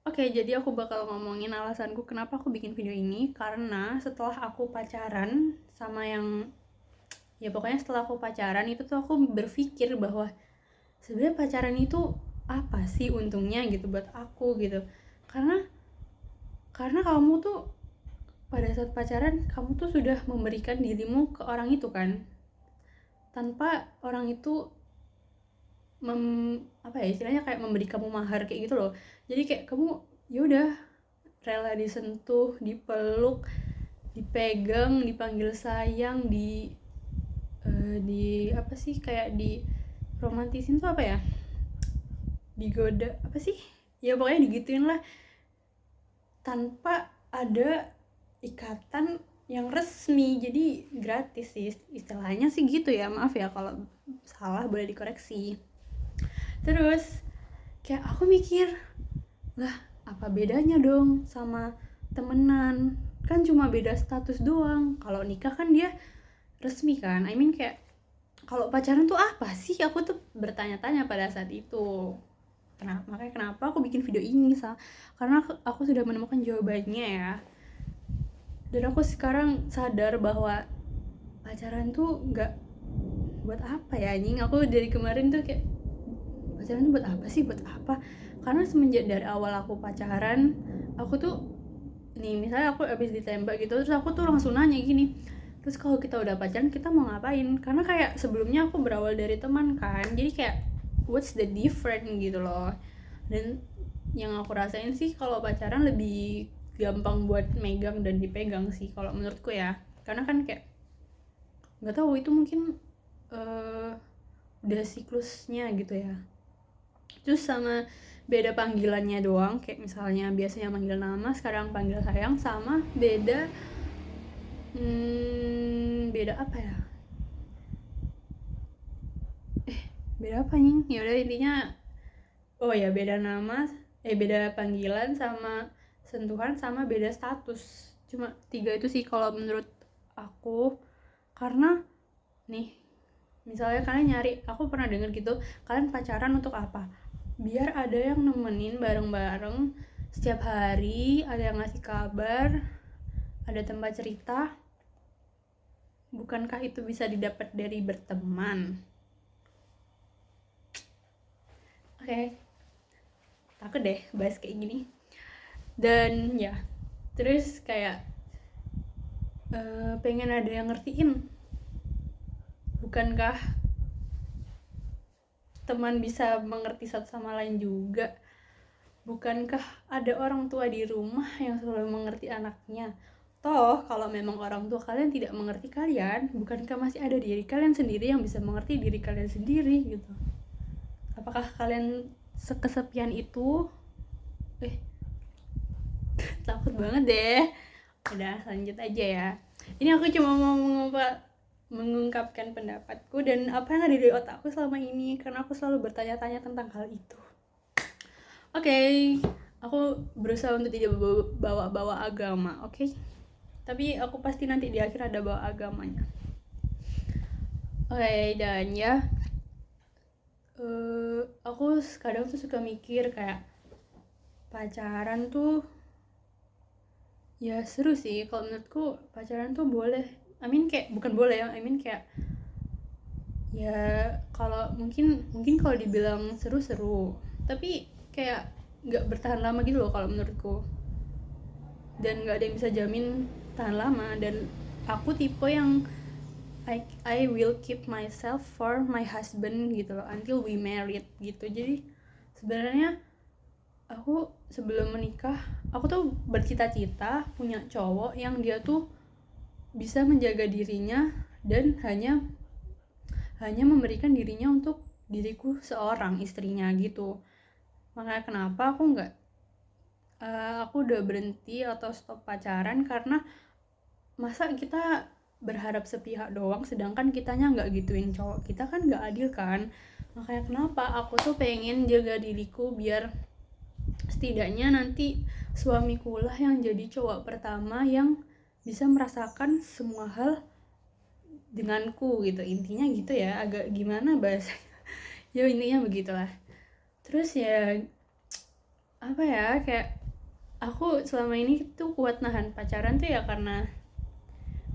Oke, jadi aku bakal ngomongin alasanku kenapa aku bikin video ini. Karena setelah aku pacaran sama yang, ya pokoknya setelah aku pacaran itu tuh aku berpikir bahwa sebenarnya pacaran itu apa sih untungnya gitu buat aku gitu. Karena karena kamu tuh pada saat pacaran kamu tuh sudah memberikan dirimu ke orang itu kan, tanpa orang itu apa ya istilahnya, kayak memberi kamu mahar kayak gitu loh. Jadi kayak kamu yaudah rela disentuh, dipeluk, dipegang, dipanggil sayang, di apa sih, kayak di romantisin tuh apa ya, digoda apa sih, ya pokoknya digituin lah, tanpa ada ikatan yang resmi. Jadi gratis sih istilahnya sih gitu ya, maaf ya kalau salah boleh dikoreksi. Terus kayak aku mikir, lah apa bedanya dong sama temenan, kan cuma beda status doang. Kalau nikah kan dia resmi kan, kayak kalau pacaran tuh apa sih, aku tuh bertanya-tanya pada saat itu. Makanya kenapa aku bikin video ini karena aku sudah menemukan jawabannya ya. Dan aku sekarang sadar bahwa pacaran tuh nggak buat apa ya anjing. Aku dari kemarin tuh kayak pacaran tuh buat apa sih, buat apa. Karena semenjak dari awal aku pacaran, aku tuh nih misalnya aku abis ditembak gitu, terus aku tuh langsung nanya gini, terus kalau kita udah pacaran kita mau ngapain. Karena kayak sebelumnya aku berawal dari teman kan, jadi kayak what's the difference gitu loh. Dan yang aku rasain sih kalau pacaran lebih gampang buat megang dan dipegang sih kalau menurutku ya. Karena kan kayak nggak tahu, itu mungkin udah siklusnya gitu ya. Terus sama beda panggilannya doang, kayak misalnya biasanya manggil nama, sekarang panggil sayang. Sama beda beda apa ya, beda apa nih, ya udah intinya, oh ya beda nama, beda panggilan sama sentuhan, sama beda status. Cuma 3 itu sih kalau menurut aku. Karena nih misalnya kalian nyari, aku pernah denger gitu, kalian pacaran untuk apa? Biar ada yang nemenin bareng-bareng setiap hari, ada yang ngasih kabar, ada tempat cerita. Bukankah itu bisa didapat dari berteman? Oke, takut deh bahas kayak gini. Dan ya, terus kayak pengen ada yang ngertiin. Bukankah teman bisa mengerti satu sama lain juga? Bukankah ada orang tua di rumah yang selalu mengerti anaknya? Toh, kalau memang orang tua kalian tidak mengerti kalian, bukankah masih ada diri kalian sendiri yang bisa mengerti diri kalian sendiri gitu? Apakah kalian sekesepian itu? Takut banget deh. Udah, lanjut aja ya. Ini aku cuma mau mengungkapkan pendapatku dan apa yang ada di otakku selama ini, karena aku selalu bertanya-tanya tentang hal itu. Oke, aku berusaha untuk tidak bawa agama, oke? Tapi aku pasti nanti di akhir ada bawa agamanya. Oke, dan ya, aku kadang tuh suka mikir kayak pacaran tuh ya seru sih. Kalau menurutku pacaran tuh boleh, kayak bukan boleh ya, kayak ya kalau mungkin kalau dibilang seru-seru, tapi kayak nggak bertahan lama gitu loh kalau menurutku. Dan nggak ada yang bisa jamin tahan lama. Dan aku tipe yang I will keep myself for my husband gitu loh, until we married gitu. Jadi sebenarnya aku sebelum menikah, aku tuh bercita-cita punya cowok yang dia tuh bisa menjaga dirinya dan hanya memberikan dirinya untuk diriku seorang istrinya gitu. Makanya kenapa aku udah berhenti atau stop pacaran, karena masa kita berharap sepihak doang sedangkan kitanya nggak gituin cowok kita, kan nggak adil kan. Makanya kenapa aku tuh pengen jaga diriku, biar setidaknya nanti suamiku lah yang jadi cowok pertama yang bisa merasakan semua hal denganku gitu. Intinya gitu ya, agak gimana bahasanya. Ya intinya begitulah. Terus ya apa ya, kayak aku selama ini tuh kuat nahan pacaran tuh ya karena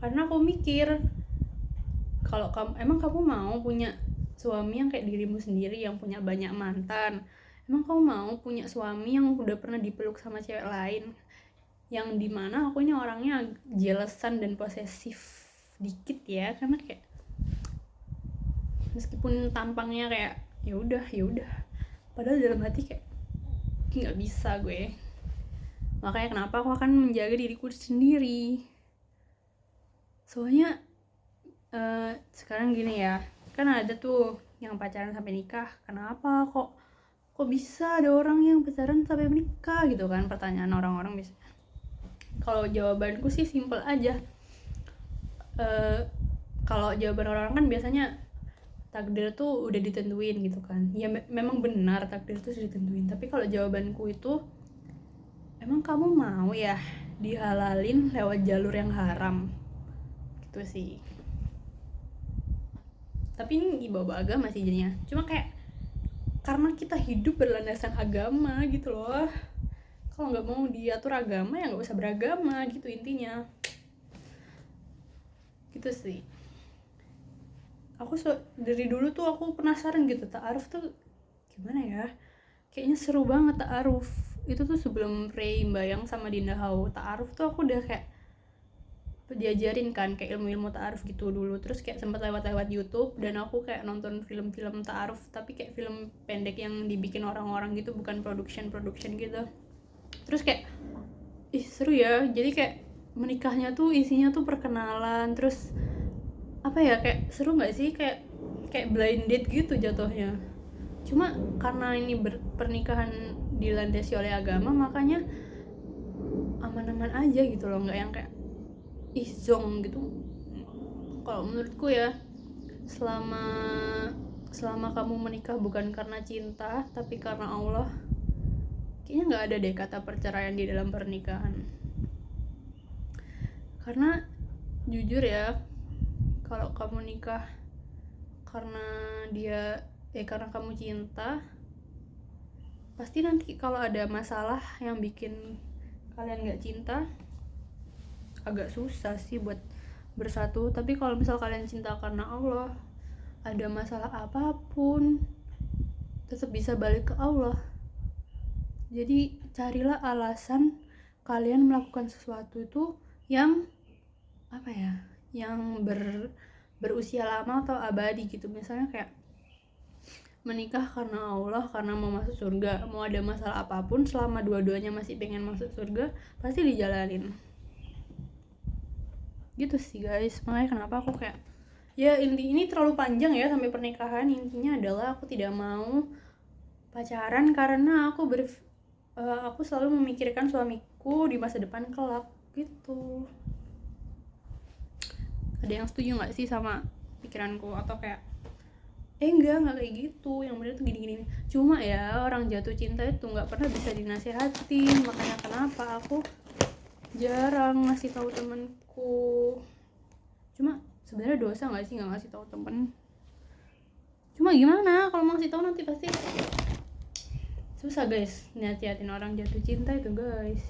aku mikir kalau kamu mau punya suami yang kayak dirimu sendiri yang punya banyak mantan, emang kamu mau punya suami yang udah pernah dipeluk sama cewek lain, yang dimana aku ini orangnya jealousan dan posesif dikit ya, karena kayak meskipun tampangnya kayak ya udah padahal dalam hati kayak nggak bisa gue. Makanya kenapa aku akan menjaga diriku sendiri. Soalnya sekarang gini ya, kan ada tuh yang pacaran sampai nikah. Kenapa kok bisa ada orang yang pacaran sampai menikah gitu kan, pertanyaan orang-orang biasanya. Kalau jawabanku sih simple aja. Kalau jawaban orang kan biasanya takdir tuh udah ditentuin gitu kan. Ya memang benar takdir tuh sudah ditentuin. Tapi kalau jawabanku itu, emang kamu mau ya dihalalin lewat jalur yang haram? Gitu sih. Tapi ini bawa agama sih jadinya. Cuma kayak karena kita hidup berlandaskan agama gitu loh. Kalau nggak mau diatur agama ya nggak usah beragama gitu intinya. Gitu sih. Aku dari dulu tuh aku penasaran gitu, ta'aruf tuh gimana ya? Kayaknya seru banget ta'aruf. Itu tuh sebelum Rey Bayang sama Dinda Hau, ta'aruf tuh aku udah kayak diajarin kan kayak ilmu-ilmu ta'aruf gitu dulu. Terus kayak sempat lewat YouTube dan aku kayak nonton film-film ta'aruf, tapi kayak film pendek yang dibikin orang-orang gitu, bukan production gitu. Terus kayak seru ya. Jadi kayak menikahnya tuh isinya tuh perkenalan, terus apa ya, kayak seru nggak sih, kayak blind date gitu jatuhnya. Cuma karena ini pernikahan dilandasi oleh agama, makanya aman-aman aja gitu loh, nggak yang kayak zong gitu. Kalau menurutku ya, selama kamu menikah bukan karena cinta tapi karena Allah, kayaknya nggak ada deh kata perceraian di dalam pernikahan. Karena jujur ya, kalau kamu nikah karena karena kamu cinta, pasti nanti kalau ada masalah yang bikin kalian nggak cinta, agak susah sih buat bersatu. Tapi kalau misal kalian cinta karena Allah, ada masalah apapun tetap bisa balik ke Allah. Jadi carilah alasan kalian melakukan sesuatu itu yang apa ya, yang berusia lama atau abadi gitu. Misalnya kayak menikah karena Allah, karena mau masuk surga. Mau ada masalah apapun, selama dua-duanya masih pengen masuk surga, pasti dijalanin. Gitu sih guys. Makanya kenapa aku kayak, ya ini terlalu panjang ya sampai pernikahan. Intinya adalah aku tidak mau pacaran karena aku selalu memikirkan suamiku di masa depan kelak gitu. Ada yang setuju nggak sih sama pikiranku, atau kayak enggak kayak gitu, yang bener tuh gini-gini. Cuma ya orang jatuh cinta itu nggak pernah bisa dinasehatin. Makanya kenapa aku jarang ngasih tahu temenku. Cuma sebenarnya dosa nggak sih nggak ngasih tahu temen? Cuma gimana kalau mau ngasih tahu nanti pasti susah guys, nasihatin orang jatuh cinta itu guys.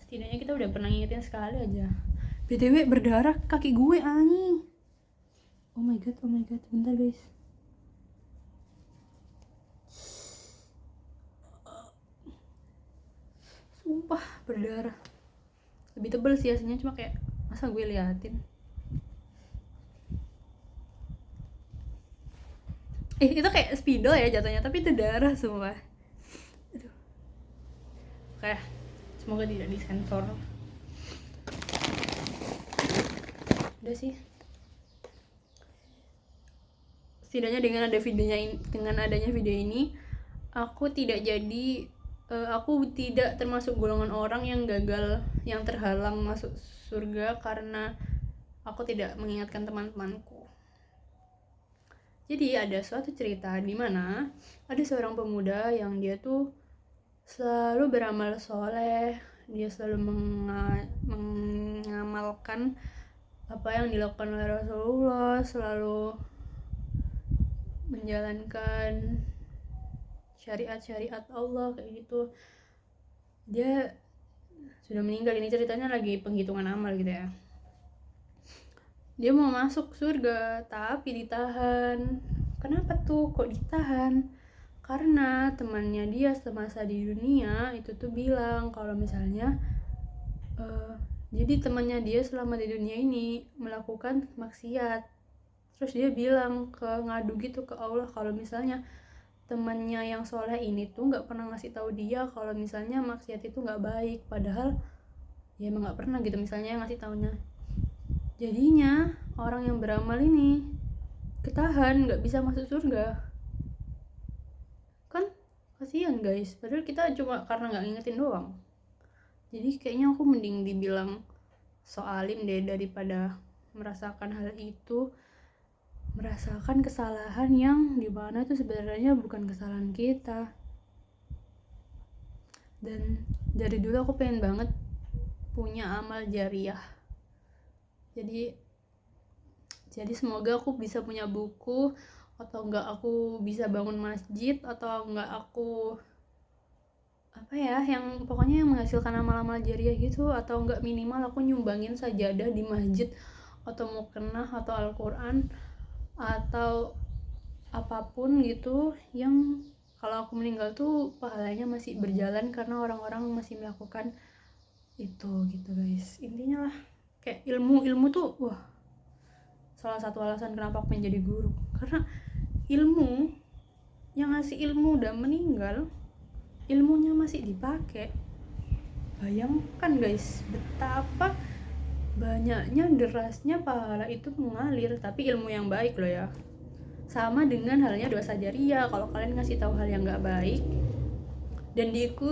Setidaknya kita udah pernah ngingetin sekali aja. BTW berdarah kaki gue anjing. Oh my god, bentar guys. Sumpah berdarah. Lebih tebel sih aslinya, cuma kayak masa gue liatin. Itu kayak spidol ya jatuhnya, tapi itu darah semua. Aduh. Oke, semoga tidak disensor. Udah sih. Setidaknya dengan adanya video ini, aku tidak termasuk golongan orang yang gagal, yang terhalang masuk surga karena aku tidak mengingatkan teman-temanku. Jadi ada suatu cerita di mana ada seorang pemuda yang dia tuh selalu beramal soleh, dia selalu mengamalkan apa yang dilakukan oleh Rasulullah, selalu menjalankan syariat Allah kayak gitu. Dia sudah meninggal, ini ceritanya lagi penghitungan amal gitu ya. Dia mau masuk surga tapi ditahan. Kenapa tuh kok ditahan? Karena temannya dia semasa di dunia itu tuh bilang kalau misalnya jadi temannya dia selama di dunia ini melakukan maksiat. Terus dia bilang ngadu gitu ke Allah kalau misalnya temannya yang soleh ini tuh nggak pernah ngasih tahu dia kalau misalnya maksiat itu nggak baik, padahal ya emang nggak pernah gitu misalnya ngasih taunya. Jadinya orang yang beramal ini ketahan, nggak bisa masuk surga. Kan kasihan guys, padahal kita cuma karena nggak ngingetin doang. Jadi kayaknya aku mending dibilang soalim deh daripada merasakan hal itu, merasakan kesalahan yang dimana itu sebenarnya bukan kesalahan kita. Dan dari dulu aku pengen banget punya amal jariah. Jadi semoga aku bisa punya buku, atau enggak aku bisa bangun masjid, atau enggak aku yang pokoknya yang menghasilkan amal-amal jariah gitu, atau enggak minimal aku nyumbangin sajadah di masjid atau mukena atau Al-Quran atau apapun gitu yang kalau aku meninggal tuh pahalanya masih berjalan karena orang-orang masih melakukan itu gitu guys. Intinya lah kayak ilmu tuh salah satu alasan kenapa aku pengen jadi guru, karena ilmu yang ngasih ilmu udah meninggal, ilmunya masih dipakai. Bayangkan guys betapa banyaknya derasnya pahala itu mengalir, tapi ilmu yang baik loh ya. Sama dengan halnya dosa jariah, kalau kalian ngasih tahu hal yang nggak baik dan diikuti